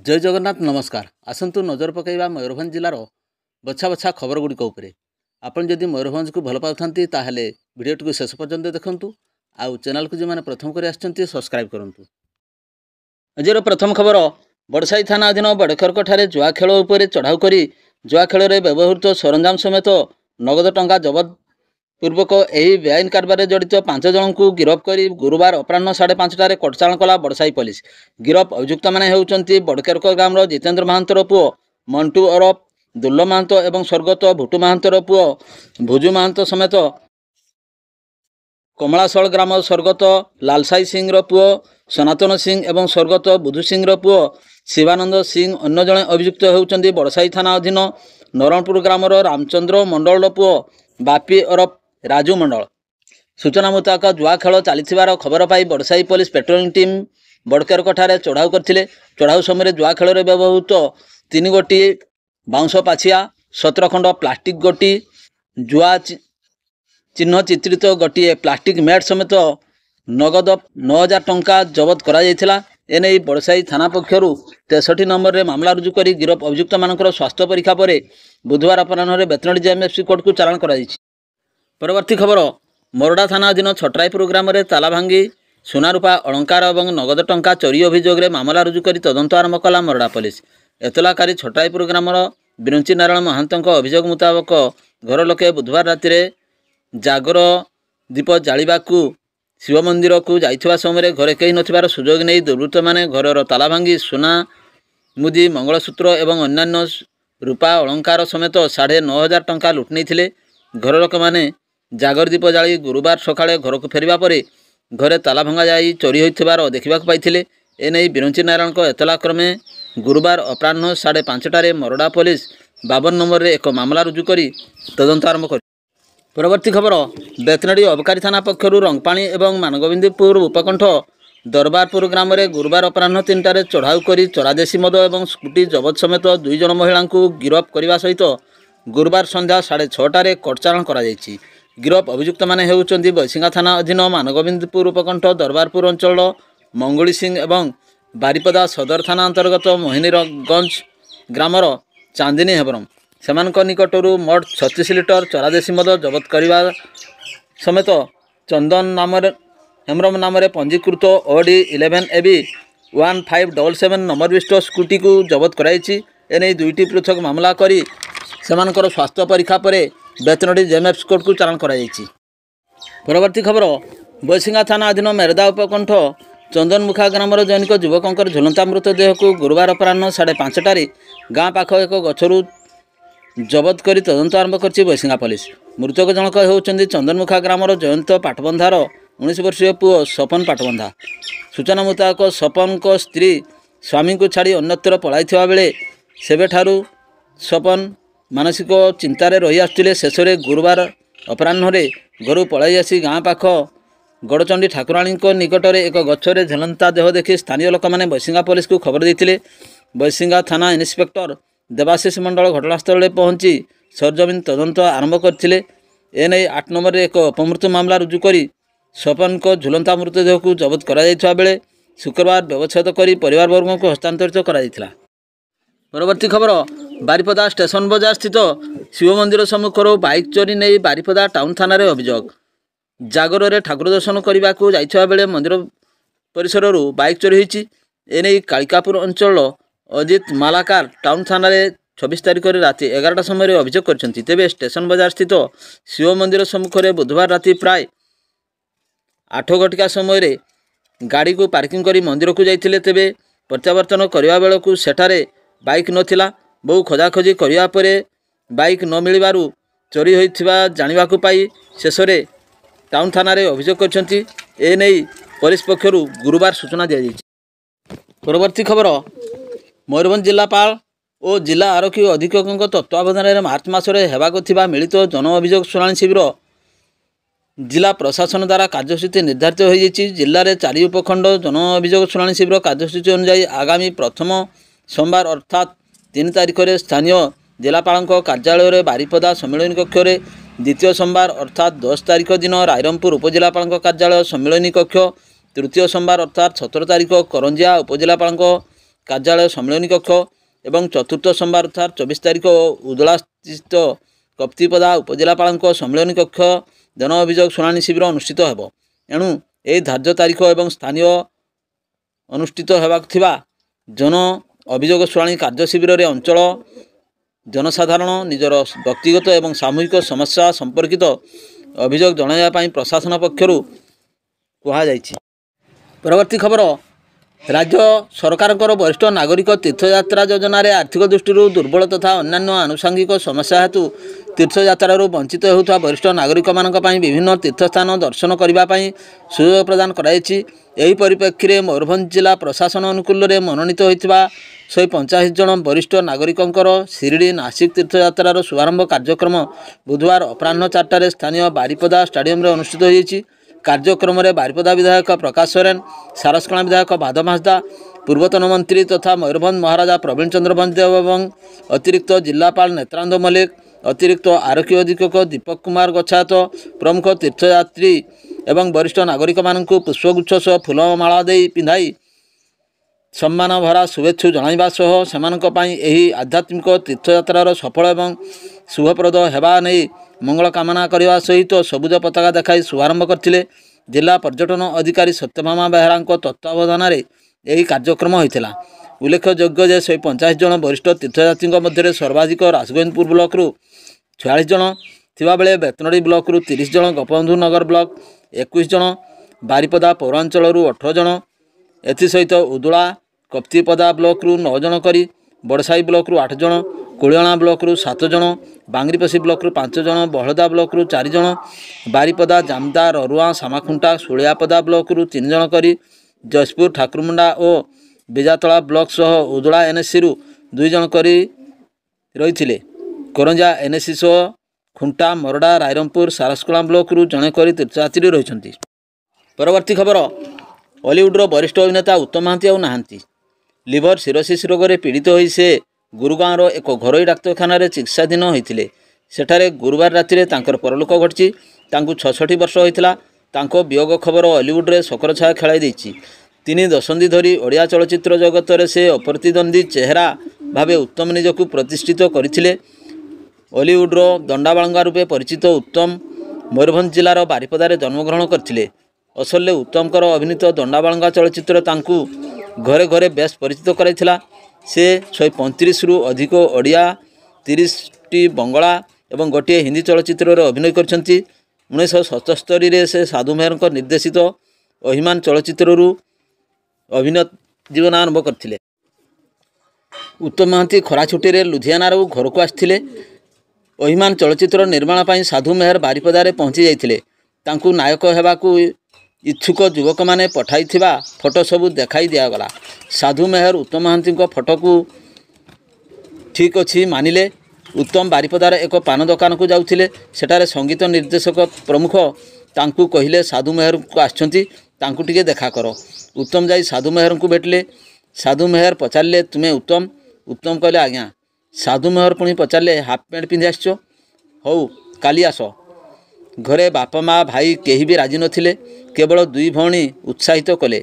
जय जगन्नाथ नमस्कार। आसतु नजर पकईवा मयूरभंज जिलार बछा बछा खबर गुड़िक उपरे। आपन जदि मयूरभंज को भल पाउथांती ताहले वीडियोटी को शेष पर्यंत देखंतु। आउ चैनल को जो मैंने प्रथम कर आछंती सब्सक्राइब करंतु। आजर प्रथम खबर बड़साई थाना अधीन बड़खरक ठारे जुआ खेल उपरे चढ़ाऊ करी जुआ खेल रे व्यवहृत सरंजाम समेत नगद टंका जबत पूर्वक यही बेआईन कारबार जड़ित 5 जन को गिरफ्त कर गुरुवार अपराह 5:30 कटचाण कला बड़साई पुलिस। गिरफ्त अभियुक्त मैंने होउचंती बड़केरक ग्रामर जितेन्द्र महांतर पुओ मंटू अरफ दुल्लो महांत एवं स्वर्गत भुटू महांतर पुओ भुजू महांत समेत कमलाशल ग्राम स्वर्गत लालसाई सिंह पुओ सनातन सिंह एवं स्वर्गत बुधू सिंह पुओ शिवानंद सिंह अन्य जड़े अभियुक्त होउचंती बड़साई थाना अधीन नरणपुर ग्रामर रामचंद्र मंडल पुओ बापी अरफ राजू मंडल। सूचना मुताबक जुआ खेल चलीथिबार खबर पाई बड़साई पुलिस पेट्रोलिंग टीम बड़केरक ठारे चढ़ाऊ करथिले। चढ़ाऊ समय जुआ खेल रे व्यवहृत 3 गोटी बाउंश पाछिया 17 खंड प्लास्टिक गोटी जुआ चिन्ह चित्रित गोटे प्लास्टिक मैट समेत नगद 9,000 टंका जबत करा जायथिला। एने बड़साई थाना पक्षर 63 नंबर रे मामला रुजु करी गिरफ अभियुक्त मानकर स्वास्थ्य परीक्षा पर बुधवार अपराह्न बेतनडी जेएमएफसी कोर्ट को चालाण करा जायछि। परवर्ती खबर मोरडा थाना अधीन छटराईपुर ग्राम में ताला भांगी सुना रूपा अलंकार और नगद टंका चोरी अभियोग में मामला रुजु कर तदंत आरंभ कला मोरडा पुलिस। एतलाकारी छटराईपुर ग्रामर बिरंची नारायण महांत अभियोग मुताबक घर लोके बुधवार राति जागर दीप जालिबाकू शिव मंदिर को जाइथिबा समय घरे कहीं नथिबार सुजोग नहीं दुर्वृत्त माने घरर ताला भांगी सुना मुदी मंगलसूत्र एवं अन्यान्य रूपा अलंकार समेत 9,500 टंका लुट नहीं। घर लोक मैंने जागर दीप जाली गुरुवार सकाळे घर को फेरिबा परे घरे ताला भंगा जाई चोरी होइथिबार देखा पाइथिले। एने बिरंची नारायण को एतला क्रमे गुरुवार अपराह्न 5:30 मोरडा पुलिस 52 नंबर रे एक मामला रुजु करी तदंत आरंभ कर। परवर्ती खबर बेतनडी अबकारी थाना पक्षर रंगपाणी एवं मानगोविंदपुर उपकंठ दरबारपुर ग्राम में गुरुवार अपराह्न 3टारे चढ़ाऊ करी चरादेशी मद एवं स्कूटी जबत समेत 2 जन महिला को गिरफ्त करने सहित गुरुवार संध्या 6:30 कटचारण करा जायछि। गिरफ अभियुक्त माने हेउचंती बैसिंगा थाना अधीन मानगोविंदपुर उपकंठ दरबारपुर अंचल मंगुली सिंह एवं बारिपदा सदर थाना अंतर्गत मोहिनीगंज ग्रामर चांदिनी हेम्ब्रम। सेमानक निकटरू मोट 36 लिटर चरादेशी मद जबत करने समेत चंदन नाम हेम्ब्रम नाम पंजीकृत ओडी 11 AB 1577 नंबर विशिष्ट स्कूटी को जबत कराई। एने 2टी पृथक मामला करी सेमानकर स्वास्थ्य परीक्षा पर बेतनडी जेएमएफसी कोर्ट को चालाण करा जायछि। परवर्ती खबर बैसिंगा थाना अधीन मेरदा उपकंठ चंदनमुखा ग्रामर जैनिक युवकर झुलंता मृतदेह को गुरुवार अपराह्न 5:30 गाँ पाख एक गछरू जबत कर तदंत आरंभ कर बैसिंगा पुलिस। मृतक जनक होउचंदी चंदनमुखा ग्रामर जयंत पाटबंधार 19 वर्षीय पुओ सपन पाटबंधा। सूचना मुताबक सपन को स्त्री स्वामी को छाड़ी अन्यत्र पलाइथिबा बेले सेबेठारू सपन मानसिक चिंतार रही आसुले। शेष में गुरुवार अपराह्न घर पलाई आसी गाँ पाख गड़चंडी ठाकुराणी निकट में एक गछरे झलंता देह देखि स्थानीय लोक मैंने बैसिंगा पुलिस को खबर देते। बैसिंगा थाना इन्स्पेक्टर देवाशीष मंडल घटनास्थल में पहुंची सरजमीन तदंत आरंभ करथिले। एने 8 नंबर एक अपमृत्यु मामला रुजु करी सपन को झुलंता मृतदेह को जबत करा जायथिबा बेले शुक्रवार व्यवच्छेद करी परिवार वर्ग को हस्तांतरित करा जायथिला। परवर्ती खबर बारिपदा स्टेशन बजार स्थित शिव मंदिर सम्मुखर बाइक चोरी नहीं बारिपदा टाउन थाना रे अभियोग। जागर रे ठाकुर दर्शन करने को जाइथिबा बेले मंदिर परिसर बाइक चोरी होईछि। एने कालिकापुर अंचल अजित मालाकार टाउन थाना रे 26 तारिख राति 11टा समय अभियोग करछन्ति। तेबे स्टेशन बजार स्थित शिव मंदिर सम्मुखरे बुधवार राति प्राय 8 घटिका समय गाड़ी को पार्किंग करी मंदिर को जाइथिले। तेबे प्रत्यावर्तन करबा बेल को सेठारे बाइक नथिला। बहु खोजाखोजी करने पर बाइक न मिलबारु चोरी होइथिबा जानिबाकु पाई शेष में टाउन थाना रे अभियोग करछन्ति। ए नहीं पुलिस पक्षर गुरुवार सूचना दी जाइछि। परवर्ती खबर मयूरभंज जिलापाल और जिला आरक्षी अधीक्षक तत्वावधान में मार्च मासरे हेबाकु थिबा मिलित जन अभियोग शुणाणी शिविर जिला प्रशासन द्वारा कार्यसूची निर्धारित हो जाइछि। जिले में 4 उपखंड जन अभियोग शुणाणी शिविर कार्यसूची अनुसार आगामी प्रथम सोमवार अर्थात 3 तारिख में स्थानीय जिलापाल कार्यालय में बारिपदा सम्मिलनी कक्ष में, द्वितीय सोमवार अर्थात 10 तारिख दिन रायरंगपुर उपजिलापाल कार्यालय सम्मिलनी कक्ष, तृतीय सोमवार अर्थात 17 तारिख करंजिया उपजिलापाल କାର୍ଯ୍ୟାଳୟ ସମ୍ମିଳନୀ କକ୍ଷ ଏବଂ ଚତୁର୍ଥ सोमवार अर्थात 24 तारिख उदलास्थित कप्तिपदा उपजिलापालଙ୍କ ସମ୍ମିଳନୀ कक्ष जन अभियोग शुणाणी शिविर अनुष्ठित ହେବ। एणु ଏହି धार्य तारिख एवं स्थानीय अनुष्ठित हेबाक थिबा जन अभियोग शुणाणी कार्य शिविर रे अंचल जनसाधारण निजर व्यक्तिगत एवं सामूहिक समस्या संपर्कित अभियोग जणाइबा पई प्रशासन पक्षरु कहा जायछि। परवर्ती खबर राज्य सरकार वरिष्ठ नागरिक तीर्थयात्रा योजना आर्थिक दृष्टि दुर्बल तथा अन्यान्य आनुषंगिक समस्या हेतु तीर्थयात्रु वंचित होता वरिष्ठ नागरिक मानक पई विभिन्न तीर्थस्थान दर्शन करने सुयोग प्रदान कराई। एही परिप्रेक्षी में मयूरभंज जिला प्रशासन अनुकूल में मनोनीत होता 150 जन वरिष्ठ नागरिकंकर शिरडी नासिक तीर्थयात्रार शुभारंभ कार्यक्रम बुधवार अपराह्न 4टार स्थानीय बारिपदा स्टाडियम अनुष्ठित होती। कार्यक्रम में बारिपदा विधायक प्रकाश सोरेन, सारसकणा विधायक बाधव हांसदा, पूर्वतन मंत्री तथा मयूरभंज महाराजा प्रवीण चंद्र भंजदेव एवं अतिरिक्त जिलापाल नेत्रानंद मल्लिक, अतिरिक्त आरक्षी अधीक्षक दीपक कुमार गच्छात प्रमुख तीर्थयात्री एवं वरिष्ठ नागरिक मानक पुष्पगुच्छ सह फूलमाला दे पिंधाई सम्मान भरा शुभेच्छु जणाइबा सह सेमानक पई एही आध्यात्मिक तीर्थयात्रार सफल एवं शुभप्रद हेबा नहीं मंगल कामना करने सहित सबुज पताका देखाई शुभारंभ करथिले। जिला पर्यटन अधिकारी सत्यभामा बेहरा तत्वावधान यह कार्यक्रम होता। उल्लेखयोग्य जे 150 जन वरिष्ठ तीर्थयात्री मध्य सर्वाधिक राजगोविंदपुर ब्लॉक रु 46 जन थिबा बेले बेतनड़ी ब्लॉक रु 30 जन, गोपबंधु नगर ब्लॉक 21 जन, बारिपदा पौरांचल रु 18 जन, एसहित उदुला कप्तिपदा ब्लॉक रु 9 जन करी बड़साई ब्लॉक रु 8 जन, कोलियाणा ब्लॉक रु 7 जन, बांगरीपसी ब्लॉक रु 5 जन, बहलदा ब्लॉक रु 4 जन, बारिपदा जामदा ररुआ सामाखुंटा सुलियापदा ब्लॉक रु 3 जन करी जयपुर ठाकुरमुंडा और बिजातला ब्लॉक सह उदुला एनएससी रु 2 जन करी रही। करंजा एनएससी सह खुंटा मरडा रायरंगपुर सारसकणा ब्लॉक रु जने करी तीर्थयात्री रही। परवर्ती खबर हॉलीवुड्र वरिष्ठ अभिनेता उत्तम महांती आउ नाहांती। लिवर सिरोसिस रोग में पीड़ित होई से गुरुगाँवर एक घरोई डाक्तखाना चिकित्साधीन होते। सेठारे गुरुवार राति परलोक घटी। 66 वर्ष होता। वियोग खबर हॉलीवुड्रे शोकर छाया खेलाई। 3 दशंधि धरी ओडिया चलचित्र जगत में से अप्रतिद्वंदी चेहरा भावे उत्तम निजक प्रतिष्ठित करथिले। हॉलीवुड्र दंडाबाळंगा रूपे परिचित उत्तम मयूरभंज जिलार बारिपदारे जन्मग्रहण करथिले। असले उत्तमकर अभिनीत दंडाबाळंगा चलचित्र तांकु घरे घरे बेस परिचित कराइथिला। से 135 रु अधिक ओडिया, 30टी बंगला एवं गोटे हिंदी चलचित्र अभिनय करछंती। 1977 रे से साधु मेहर निर्देशित अहिमान चलचित्र अभिनय जीवन आरंभ करथिले। उत्तम महांती खरा छुट्टी रे लुधियानार घर को आसथिले। अहिमान चलचित्र निर्माण पई साधु मेहर बारिपदारे पहुंची जाइथिले। तांकु नायक हेबाकू इच्छुक युवक माने पठाइथिबा फोटो सबू देखाई दियागला। साधु मेहर उत्तम महांती फोटो को ठीक अच्छी मानिले। उत्तम बारिपदार एक पान दुकान को जाउथिले। सेठारे संगीत निर्देशक प्रमुख तांकु कहिले साधु मेहर को आछंती, तांकु टिके देखा करो। उत्तम जाई साधु मेहर को भेटले। साधु मेहर पचारे तुमे उत्तम? उत्तम कहले आज्ञा। साधु मेहर पुणी पचारे हाफ पैंट पिंधि आसछ? हौ काली आस। घरे बापा माँ भाई केही भी राजी नथिले। केवल 2 भौणी उत्साहित कले।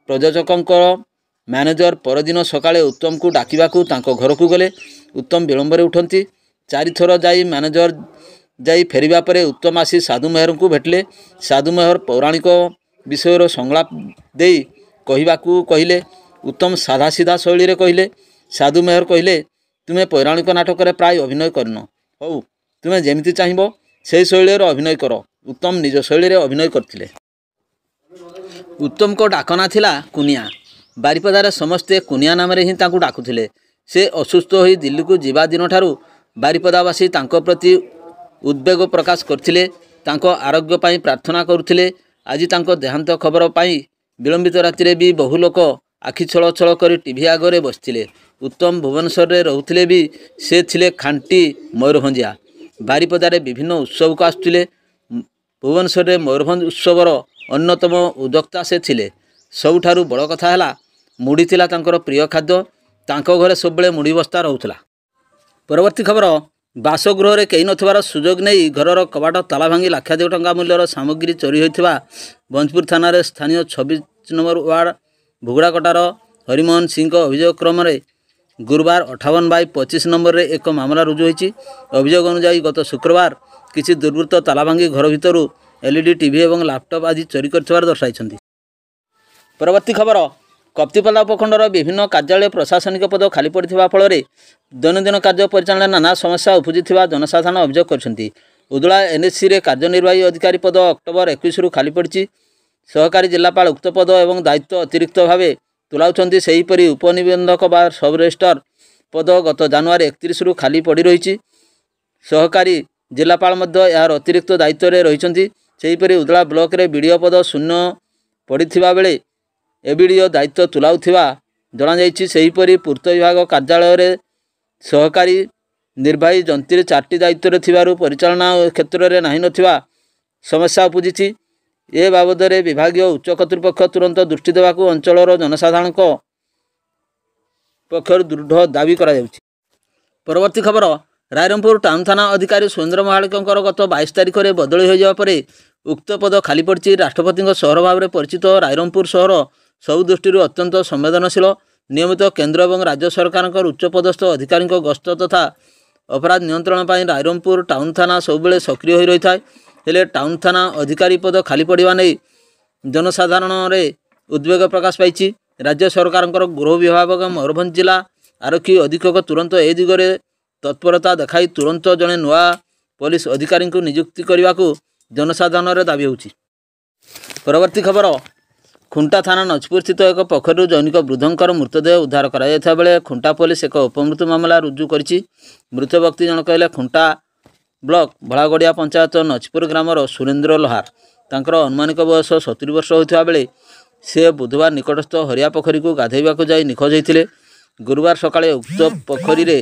प्रयोजकंकर मैनेजर परदिन सकाळे उत्तम को डाकिबाकू तांको घर को गले। उत्तम विलंबर उठंती। 4 थर जाई मैनेजर जाई फेरिबा परे उत्तम आसी साधु मेहर को भेटले। साधु मेहर पौराणिक विषयर संलाप देई कहिबाकू कहिले। उत्तम साधा सीधा शैली रे कहिले। साधु मेहर कहिले तुमे पौराणिक नाटक रे प्राय अभिनय करन। हौ तुमे जेमिति चाहिबो से शैली रे अभिनय कर। उत्तम निज शैली रे अभिनय करथिले। उत्तम को डाकना थिला कुनिया। बारिपदार समस्ते कुनिया नाम रे ही तांकु डाकुथिले। से असुस्थ होई दिल्ली को जीवा दिन ठारू बारिपदावासी तांको प्रति उद्वेग प्रकाश करथिले। तांको आरोग्य पाई प्रार्थना करुथिले। आज तांको देहांत खबर पाई विलंबित राति भी बहु लोक आखि छल छल कर टीवी आगे बसथिले। उत्तम भुवनेश्वर रे रहुथिले भी से थिले खांटी मयूरभंजिया। बारिपदारे विभिन्न उत्सव को आसुथिले। भुवनेश्वर रे मयूरभंज उत्सवर अन्यतम उद्योक्ता से थिले। सबुठारु बड़ कथा है मुड़ी थिला तांकर प्रिय खाद्य। तांको घरे सबले मुड़ी बस्ता रहउथला। परवर्ती खबर बासगृह रे कई नथिबार सुजोग नहीं घरर कबाट ताला भांगी लाखाधिक टंका मूल्यर सामग्री चोरी होइथिबा भंजपुर थाना रे स्थानीय 26 नंबर वार्ड भुगड़ाकटार हरिमोहन सिंह अभियोग क्रम गुरुवार 58/25 नंबर रे एक मामला रुजु होईछि। अभियोग अनुसार गत शुक्रवार किसी दुर्वृत्त ताला भांगी घर भितर एलईडी टीवी और लैपटॉप आदि चोरी कर दर्शाई। परवर्ती खबर कप्तिपल्ला उपखंडर विभिन्न कार्यालय प्रशासनिक पद खाली पड़ा फल दैनंदिन कार्य परिचालन नाना समस्या उपुजी जनसाधारण अभियोग कर उदला एनएससी रे कार्यनिर्वाही अधिकारी पद अक्टोबर 21 रु खाली पड़ी। सहकारी जिलापाल उक्त पद और दायित्व अतिरिक्त भाव तुलाउछंती। सेहीपरि उपनिबंधक बा सब रजिस्ट्रार पद गत जनवरी 31 रु खाली पड़ी रही। सहकारी जिलापाल मध्य यार अतिरिक्त दायित्व रे रहिछंती। सेहीपरि उदला ब्लॉक रे बीडीओ पद शून्य पड़िथिबा बेले एबीडीओ दायित्व तुलाउथिबा जणा जायछि। सेहीपरि पूर्त विभाग कार्यालय रे सहकारी निर्वाही जंत्री 4टी दायित्व रे थिबारु परिचालना क्षेत्र रे नाही नथिबा समस्या उपुजिछि। ए बाबद रे विभागीय उच्च कर्तृपक्ष तुरंत दृष्टि देवाकू अंचलर जनसाधारण पक्षर दृढ़ दाबी करा जाउछि। परवर्ती खबर रायरंगपुर टाउन थाना अधिकारी सुरेंद्र महालिकंकर गत 22 तारिख में बदली हो जावा परे उक्त पद खाली पड़ी। राष्ट्रपति सहर भाव में परिचित रायरंगपुर सहर सबु दृष्टि अत्यंत संवेदनशील। नियमित केंद्र और राज्य सरकार उच्चपदस्थ अधिकारी गस्त तथा अपराध नियंत्रण पर रायरंगपुर टाउन थाना सबुबले सक्रिय हो रही है। हेले टाउन थाना अधिकारी पद खाली पड़ा नहीं जनसाधारण में उद्वेग प्रकाश पाई। राज्य सरकार गृह विभाग मयूरभंज जिला आरक्षी अधीक्षक तुरंत ए दिगरे तत्परता देखाई तुरंत जड़े नुआ पुलिस अधिकारी को नियुक्ति करने को जनसाधारण दाबी होउछि। परवर्ती खबर खुंटा थाना नजपुर स्थित एक पोखरी जैनिक वृद्धंकर मृतदेह उद्धार करा बेले खुंटा पुलिस एक अपमृत्यु मामला रुजु करिछि। मृत व्यक्ति जनक हेले खुंटा ब्लॉक भलागड़िया पंचायत नजपुर ग्रामर सुरेंद्र लोहार। तांकर अनुमानिक बयस 70 वर्ष होता बेले से बुधवार निकटस्थ हरिया पोखरी को गाधेवाक जाई निखोज होते। गुरुवार सकाळे उक्त पोखरी रे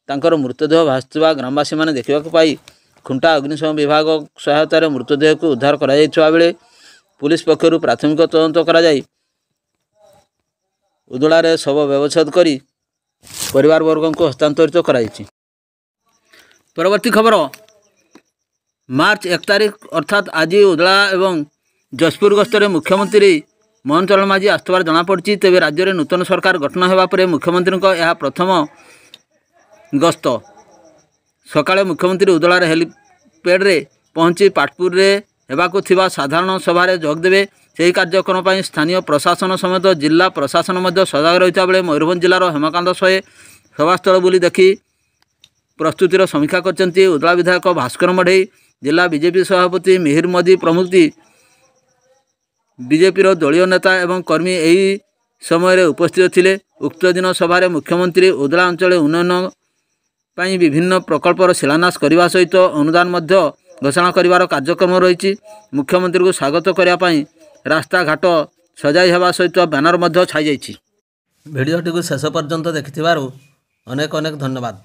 तांकर मृतदेह भासुवा ग्रामवासी मैंने देखा पाई खुंटा अग्निशम विभाग सहायतार मृतदेह को उद्धार करा बेले पुलिस पक्षर प्राथमिक तदंत करा जाई उदड़ारे शव व्यवच्छेद करी परिवार वर्ग को हस्तांतरित कराई। परवर्ती खबर मार्च 1 तारिख अर्थात आज उदला एवं जशपुर गस्तर मुख्यमंत्री मोहन चरण माझी आसबार जमापड़ी। तेज राज्य में नूतन सरकार गठन होगापर मुख्यमंत्री यह प्रथम गस्त। सकाळे मुख्यमंत्री उदलार हेलीपैड रे पहुंची पाटपुर रे हेबाकु थिबा साधारण सभारे जोगदेवे। ସେହି କାର୍ଯ୍ୟକ୍ରମ ପାଇଁ ସ୍ଥାନୀୟ ପ୍ରଶାସନ ସମେତ ଜିଲ୍ଲା ପ୍ରଶାସନ ମଧ୍ୟ ସଜାଗ ରହିଥିବା ବେଳେ ମୟୂରଭଞ୍ଜ ଜିଲ୍ଲାର ହେମକାନ୍ତ ଶହେ ସଭାସ୍ଥଳ ବୁଲି ଦେଖି ପ୍ରସ୍ତୁତିର ସମୀକ୍ଷା କରିଛନ୍ତି। ଉଦଳା ବିଧାୟକ ଭାସ୍କର ମଢେଇ, ଜିଲ୍ଲା ବିଜେପି ସଭାପତି ମିହିର ମୋଦି ପ୍ରମୁଖ ବିଜେପିର ଦଳୀୟ ନେତା ଏବଂ କର୍ମୀ ଏହି ସମୟରେ ଉପସ୍ଥିତ ଥିଲେ। ଉକ୍ତ ଦିନ ସଭାରେ ମୁଖ୍ୟମନ୍ତ୍ରୀ ଉଦଳା ଅଞ୍ଚଳ ଉନ୍ନୟନ ପାଇଁ ବିଭିନ୍ନ ପ୍ରକଳ୍ପର ଶିଳାନ୍ୟାସ କରିବା ସହିତ ଅନୁଦାନ ମଧ୍ୟ ଘୋଷଣା କରିବାର କାର୍ଯ୍ୟକ୍ରମ ରହିଛି। ମୁଖ୍ୟମନ୍ତ୍ରୀଙ୍କୁ ସ୍ୱାଗତ କରିବା ପାଇଁ ରାସ୍ତାଘାଟ ସଜାଇ ହେବା ସହିତ ବ୍ୟାନର ମଧ୍ୟ ଛାଇ ଯାଇଛି। ଭିଡ଼ିଓଟିକୁ ଶେଷ ପର୍ଯ୍ୟନ୍ତ ଦେଖିଥିବାରୁ ଅନେକ ଅନେକ ଧନ୍ୟବାଦ।